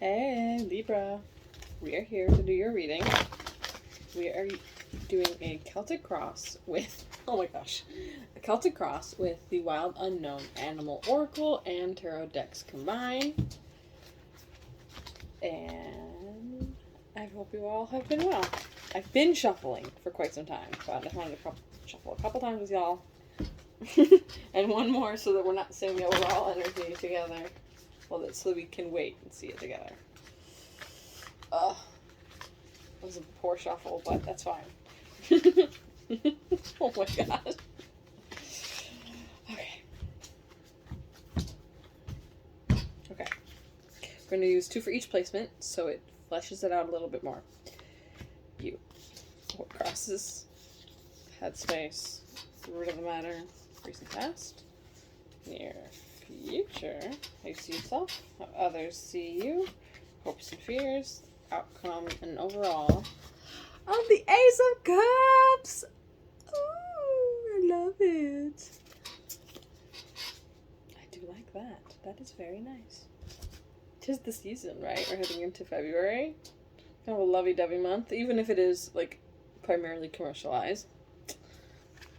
Hey, Libra. We are here to do your reading. We are doing a Celtic cross with, oh my gosh, a Celtic cross with the Wild Unknown Animal Oracle and Tarot decks combined. And I hope you all have been well. I've been shuffling for quite some time, but I wanted to shuffle a couple times with y'all. And one more so that we're not seeing the overall energy together. Well, so that we can wait and see it together. It was a poor shuffle, but that's fine. Oh my god. Okay. We're going to use 2 for each placement, so it fleshes it out a little bit more. You. What crosses? Headspace. Root of the matter. Recent past. Near future. How you see yourself. How others see you. Hopes and fears. Outcome and overall. Oh, the Ace of Cups! Oh, I love it. I do like that. That is very nice. 'Tis the season, right? We're heading into February. Kind of a lovey-dovey month, even if it is, like, primarily commercialized.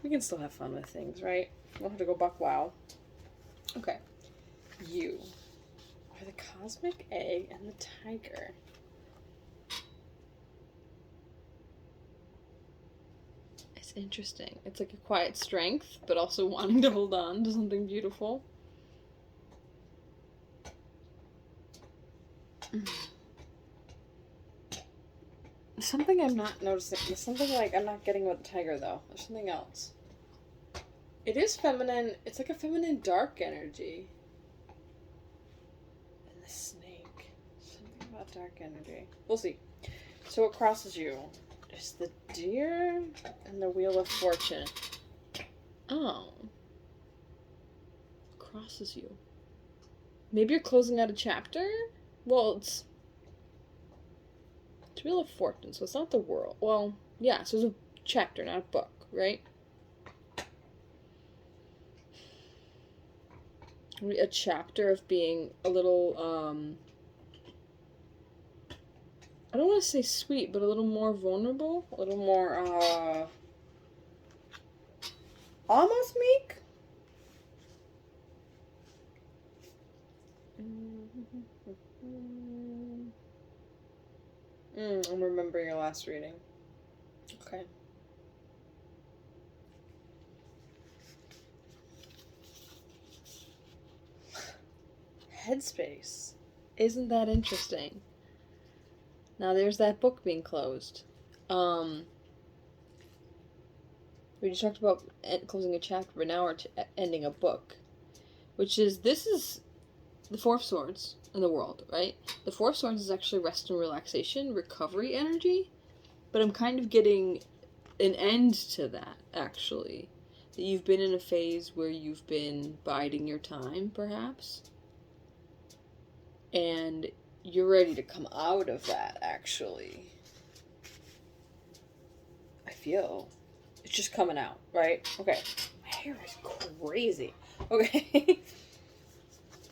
We can still have fun with things, right? We don't have to go buck wow. Okay. You are the cosmic egg and the tiger. It's interesting. It's like a quiet strength, but also wanting to hold on to something beautiful. Something I'm not noticing. There's something like I'm not getting with the tiger though. There's something else. It is feminine. It's like a feminine dark energy. And the snake. Something about dark energy. We'll see. So what crosses you? There's the deer and the wheel of fortune. Oh. Crosses you. Maybe you're closing out a chapter? Well, it's Wheel of Fortune, so it's not the world. Well, yeah, so it's a chapter, not a book, right? A chapter of being a little, I don't want to say sweet, but a little more vulnerable, a little more, almost meek? I'm remembering your last reading. Okay. Headspace. Isn't that interesting? Now there's that book being closed. We just talked about closing a chapter, but now we're ending a book. This is the Four of Swords in the world, right? The Four of Swords is actually rest and relaxation, recovery energy, but I'm kind of getting an end to that, actually. That you've been in a phase where you've been biding your time, perhaps, and you're ready to come out of that, actually. I feel it's just coming out, right? Okay. My hair is crazy. Okay.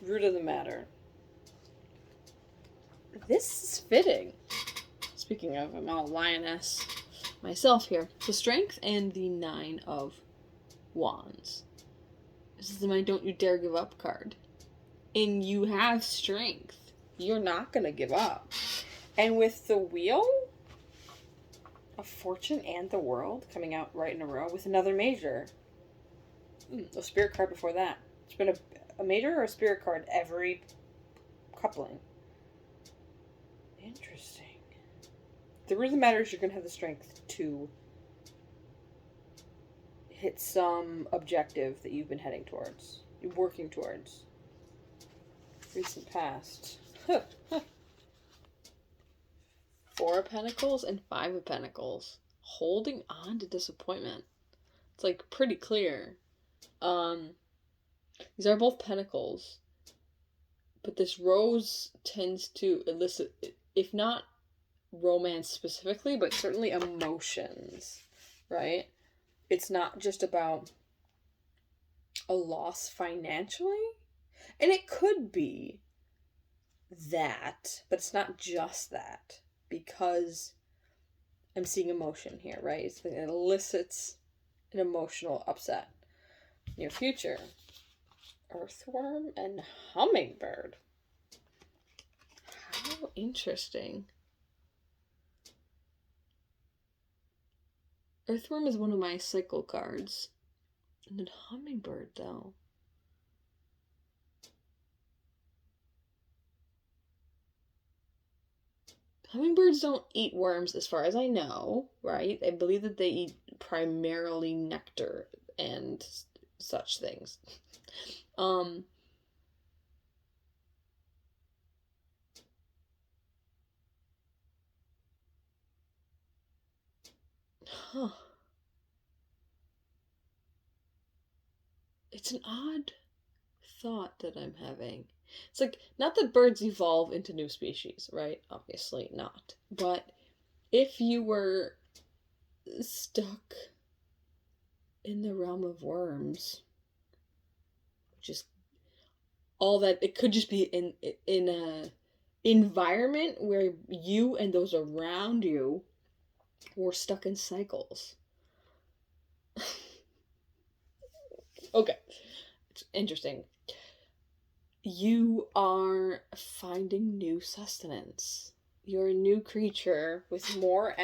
Root of the matter. This is fitting. Speaking of, I'm all lioness myself here. The Strength and the 9 of Wands. This is my Don't You Dare Give Up card. And you have strength. You're not going to give up. And with the Wheel of Fortune and the World coming out right in a row with another major. The Spirit card before that. It's been a major or a Spirit card every coupling. Interesting. The root of the matter is you're going to have the strength to hit some objective that you've been heading towards. You're working towards. Recent past. 4 of Pentacles and 5 of Pentacles. Holding on to disappointment. It's like pretty clear. These are both Pentacles. But this rose tends to elicit, if not romance specifically, but certainly emotions, right? It's not just about a loss financially. And it could be. that, but it's not just that, because I'm seeing emotion here, right? It elicits an emotional upset. Near future, earthworm and hummingbird. How interesting. Earthworm is one of my cycle cards. And then hummingbird, though. Hummingbirds don't eat worms as far as I know, right? I believe that they eat primarily nectar and such things. Um huh. It's an odd thought that I'm having. It's like, not that birds evolve into new species, right? Obviously not. But if you were stuck in the realm of worms, just all that, it could just be in a environment where you and those around you were stuck in cycles. Okay, it's interesting. You are finding new sustenance. You're a new creature with more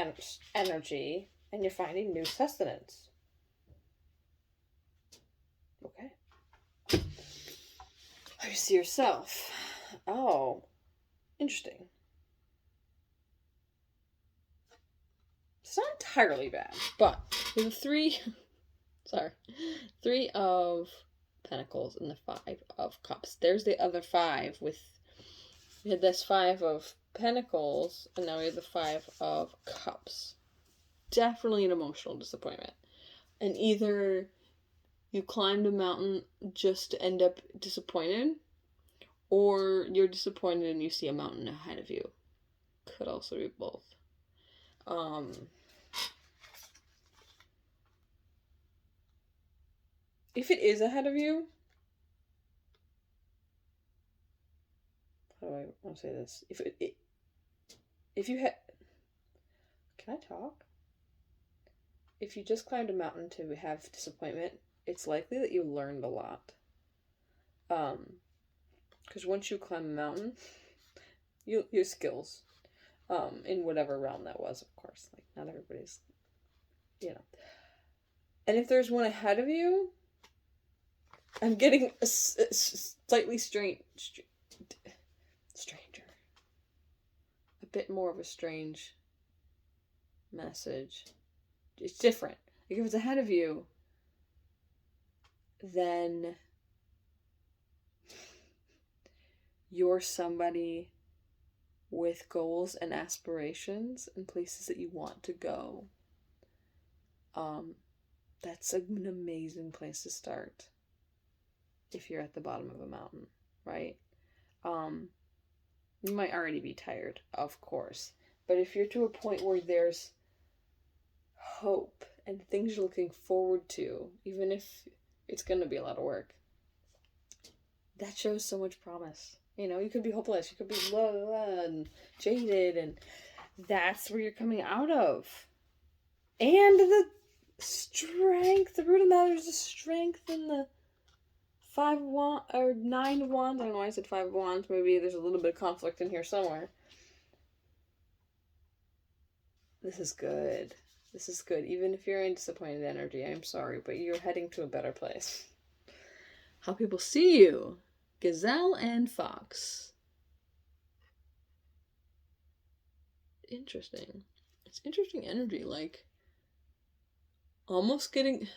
energy, and you're finding new sustenance. Okay. How you see yourself? Oh, interesting. It's not entirely bad, but the three of Pentacles and the 5 of Cups. There's the other 5 with, we had this 5 of Pentacles, and now we have the 5 of Cups. Definitely an emotional disappointment. And either you climbed a mountain just to end up disappointed, or you're disappointed and you see a mountain ahead of you. Could also be both. If it is ahead of you, how do I want to say this? If you had, can I talk? If you just climbed a mountain to have disappointment, it's likely that you learned a lot. Because once you climb a mountain, your skills, in whatever realm that was, of course, like not everybody's, And if there's one ahead of you, I'm getting a slightly stranger, a bit more of a strange message. It's different. Like if it's ahead of you, then you're somebody with goals and aspirations and places that you want to go. That's an amazing place to start if you're at the bottom of a mountain, right? You might already be tired, of course, but if you're to a point where there's hope and things you're looking forward to, even if it's going to be a lot of work, that shows so much promise. You could be hopeless, you could be low and jaded, and that's where you're coming out of. And the strength, the root of the matter is the strength in the 5 of Wands, or 9 of Wands. I don't know why I said 5 of Wands. Maybe there's a little bit of conflict in here somewhere. This is good. This is good. Even if you're in disappointed energy, I'm sorry, but you're heading to a better place. How people see you. Gazelle and Fox. Interesting. It's interesting energy, like almost getting...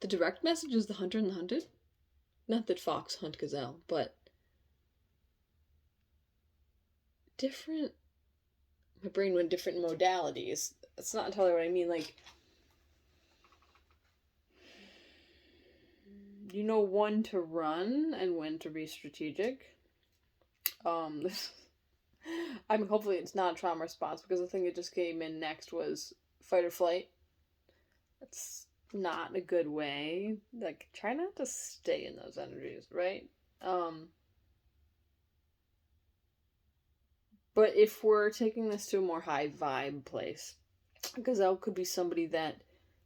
The direct message is the hunter and the hunted. Not that Fox hunt gazelle, but different... My brain went different modalities. That's not entirely what I mean, like... You know when to run and when to be strategic. I mean, hopefully it's not a trauma response, because the thing that just came in next was fight or flight. That's not a good way. Like, try not to stay in those energies, right? But if we're taking this to a more high vibe place, Gazelle could be somebody that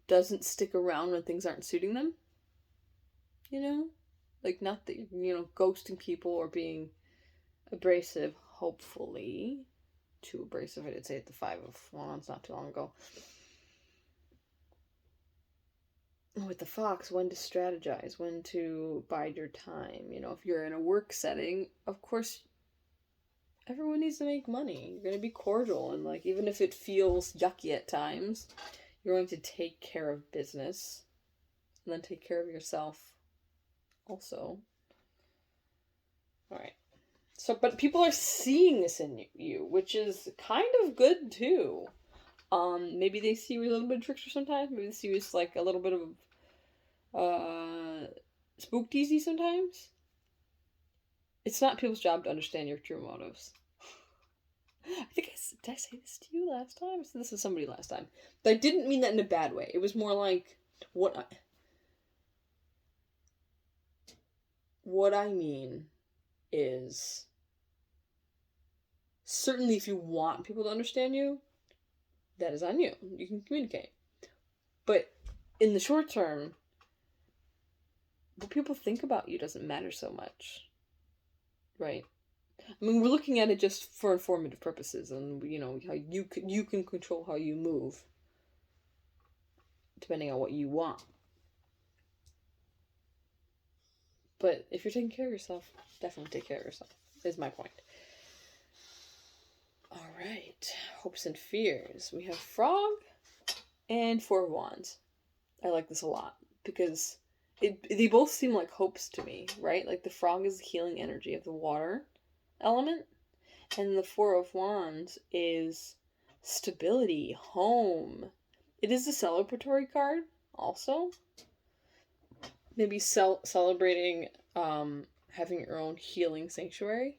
doesn't stick around when things aren't suiting them. You know? Like, not that, ghosting people or being abrasive, hopefully. Too abrasive, I did say at the 5 of Wands not too long ago. With the Fox, when to strategize, when to bide your time. If you're in a work setting, of course, everyone needs to make money. You're going to be cordial, and like, even if it feels yucky at times, you're going to take care of business and then take care of yourself also. All right. So, but people are seeing this in you, which is kind of good too. Maybe they see you a little bit of trickster sometimes. Maybe they see you as like a little bit of spook teasy sometimes. It's not people's job to understand your true motives. I think did I say this to you last time? I said this to somebody last time. But I didn't mean that in a bad way. It was more like what I mean is, certainly if you want people to understand you, that is on you. You can communicate. But in the short term, what people think about you doesn't matter so much. Right? I mean, we're looking at it just for informative purposes, and how you can control how you move depending on what you want. But if you're taking care of yourself, definitely take care of yourself, is my point. All right, hopes and fears. We have Frog and 4 of Wands. I like this a lot because they both seem like hopes to me, right? Like the Frog is the healing energy of the water element, and the 4 of Wands is stability, home. It is a celebratory card also. Maybe celebrating having your own healing sanctuary,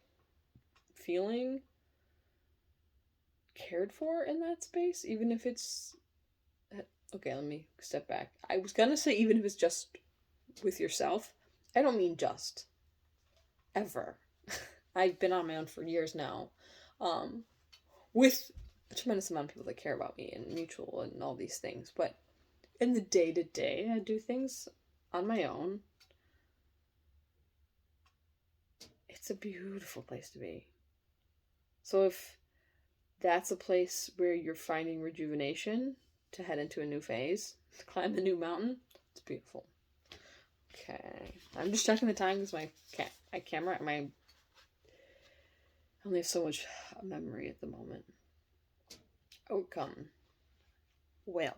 feeling cared for in that space, even if it's... Okay, let me step back. I was gonna say even if it's just with yourself. I don't mean just. Ever. I've been on my own for years now. With a tremendous amount of people that care about me and mutual and all these things. But in the day-to-day, I do things on my own. It's a beautiful place to be. So if that's a place where you're finding rejuvenation to head into a new phase, to climb a new mountain, it's beautiful. Okay. I'm just checking the time because my camera, I only have so much memory at the moment. Outcome. Well.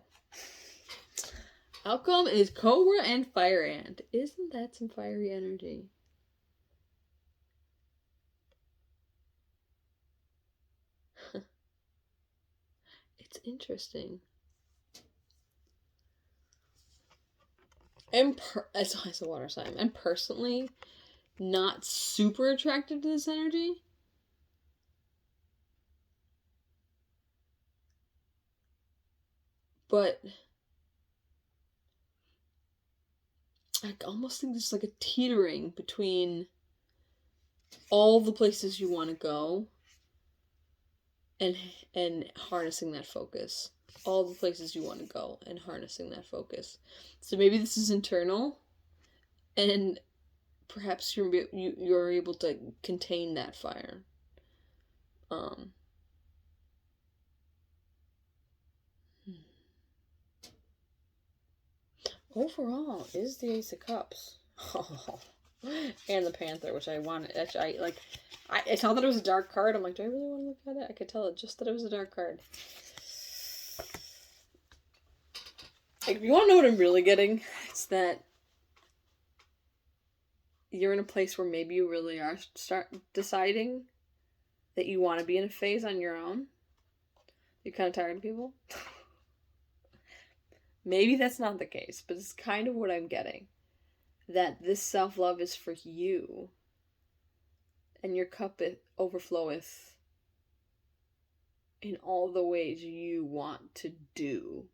Outcome is Cobra and Fire Ant. Isn't that some fiery energy? It's interesting. As a water sign, I'm personally not super attracted to this energy. But I almost think there's like a teetering between all the places you want to go and harnessing that focus. All the places you want to go and harnessing that focus. So maybe this is internal, and perhaps you're able to contain that fire. Overall is the Ace of Cups. Oh, and the Panther, which I wanted. Actually, I saw that it was a dark card. I'm like, do I really want to look at it? I could tell it just that it was a dark card. Like, if you want to know what I'm really getting, it's that you're in a place where maybe you really are deciding that you want to be in a phase on your own. You're kind of tired of people. Maybe that's not the case, but it's kind of what I'm getting. That this self-love is for you. And your cup overfloweth in all the ways you want to do.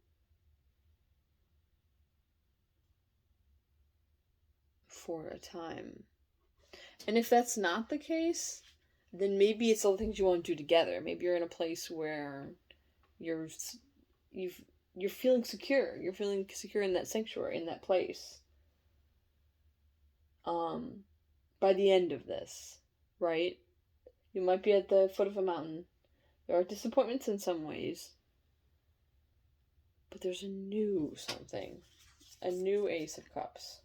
For a time. And if that's not the case, then maybe it's all the things you want to do together. Maybe you're in a place where you're feeling secure. You're feeling secure in that sanctuary, in that place. By the end of this, right? You might be at the foot of a mountain. There are disappointments in some ways. But there's a new something. A new Ace of Cups.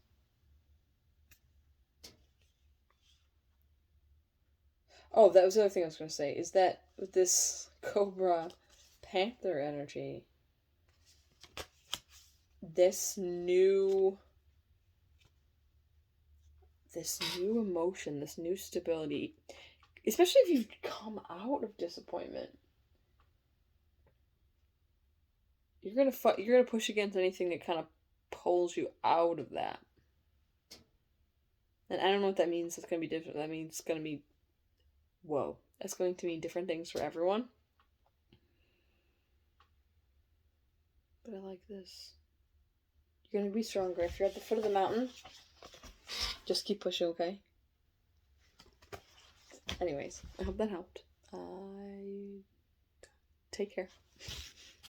Oh, that was the other thing I was going to say. Is that with this Cobra Panther energy, this new emotion, this new stability, especially if you've come out of disappointment, you're gonna push against anything that kind of pulls you out of that. And I don't know what that means. It's gonna be different. That means it's gonna be, whoa. That's going to mean different things for everyone. But I like this. You're gonna be stronger. If you're at the foot of the mountain, just keep pushing, okay? Anyways, I hope that helped. Take care.